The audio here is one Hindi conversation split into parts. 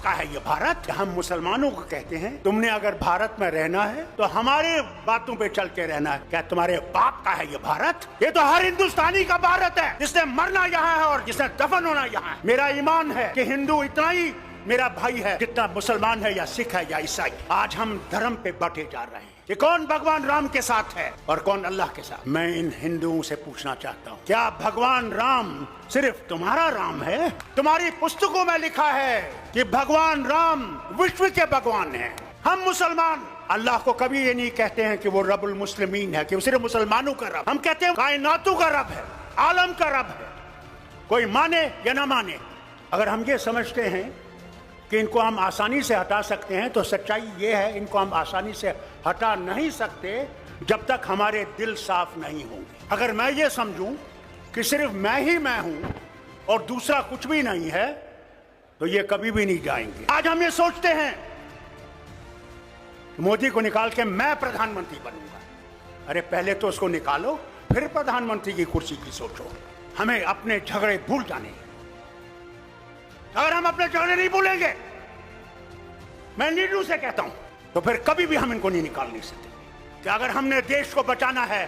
का है ये भारत। हम मुसलमानों को कहते हैं तुमने अगर भारत में रहना है तो हमारे बातों पे चल के रहना है। क्या तुम्हारे बाप का है ये भारत? ये तो हर हिंदुस्तानी का भारत है, जिसने मरना यहाँ है और जिसने दफन होना यहाँ है। मेरा ईमान है कि हिंदू इतना ही मेरा भाई है जितना मुसलमान है या सिख है या ईसाई। आज हम धर्म पे बंटे जा रहे हैं कि कौन भगवान राम के साथ है और कौन अल्लाह के साथ। मैं इन हिंदुओं से पूछना चाहता हूँ, क्या भगवान राम सिर्फ तुम्हारा राम है? तुम्हारी पुस्तकों में लिखा है कि भगवान राम विश्व के भगवान हैं। हम मुसलमान अल्लाह को कभी ये नहीं कहते हैं कि वो रब्बुल मुस्लिमीन है, कि वो सिर्फ मुसलमानों का रब। हम कहते हैं कायनातों का रब है, आलम का रब है। कोई माने या ना माने, अगर हम ये समझते हैं कि इनको हम आसानी से हटा सकते हैं तो सच्चाई ये है, इनको हम आसानी से हटा नहीं सकते जब तक हमारे दिल साफ नहीं होंगे। अगर मैं ये समझूं कि सिर्फ मैं ही मैं हूं और दूसरा कुछ भी नहीं है तो ये कभी भी नहीं जाएंगे। आज हम ये सोचते हैं मोदी को निकाल के मैं प्रधानमंत्री बनूंगा। अरे पहले तो उसको निकालो, फिर प्रधानमंत्री की कुर्सी की सोचो। हमें अपने झगड़े भूल जाने। अगर हम अपने झगड़े नहीं भूलेंगे, मैं नीडू से कहता हूं, तो फिर कभी भी हम इनको नहीं निकाल नहीं सकते। कि अगर हमने देश को बचाना है,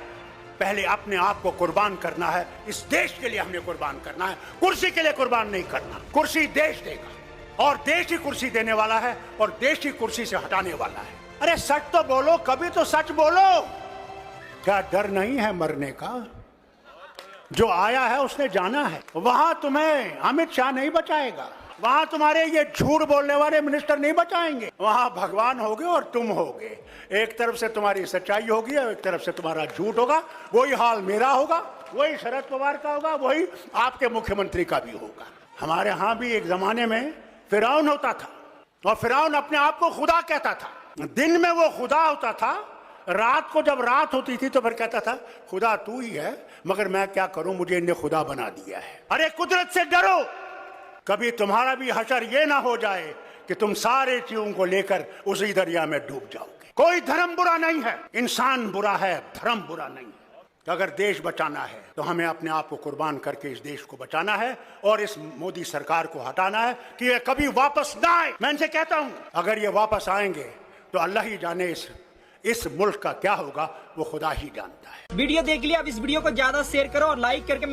पहले अपने आप को कुर्बान करना है। इस देश के लिए हमने कुर्बान करना है, कुर्सी के लिए कुर्बान नहीं करना। कुर्सी देश देगा और देश ही कुर्सी देने वाला है और देश ही कुर्सी से हटाने वाला है। अरे सच तो बोलो, कभी तो सच बोलो। क्या डर नहीं है मरने का? जो आया है उसने जाना है। वहां तुम्हें अमित शाह नहीं बचाएगा, वहां तुम्हारे ये झूठ बोलने वाले मिनिस्टर नहीं बचाएंगे। वहां भगवान होगे और तुम होगे। एक तरफ से तुम्हारी सच्चाई होगी और एक तरफ से तुम्हारा झूठ होगा। वही हाल मेरा होगा, वही शरद पवार का होगा, वही आपके मुख्यमंत्री का भी होगा। हमारे यहां भी एक जमाने में फिरौन होता था और फिरौन अपने आप को खुदा कहता था। दिन में वो खुदा होता था, रात को जब रात होती थी तो फिर कहता था खुदा तू ही है, मगर मैं क्या करूं, मुझे इन्हें खुदा बना दिया है। अरे कुदरत से डरो, कभी तुम्हारा भी हशर ये ना हो जाए कि तुम सारे चीजों को लेकर उसी दरिया में डूब जाओगे। कोई धर्म बुरा नहीं है, इंसान बुरा है, धर्म बुरा नहीं है। तो अगर देश बचाना है तो हमें अपने आप को कुर्बान करके इस देश को बचाना है और इस मोदी सरकार को हटाना है कि ये कभी वापस ना आए। मैं इनसे कहता हूं, अगर ये वापस आएंगे तो अल्लाह ही जाने इस मुल्क का क्या होगा, वो खुदा ही जानता है। वीडियो देख लिया, अब इस वीडियो को ज्यादा शेयर करो और लाइक करके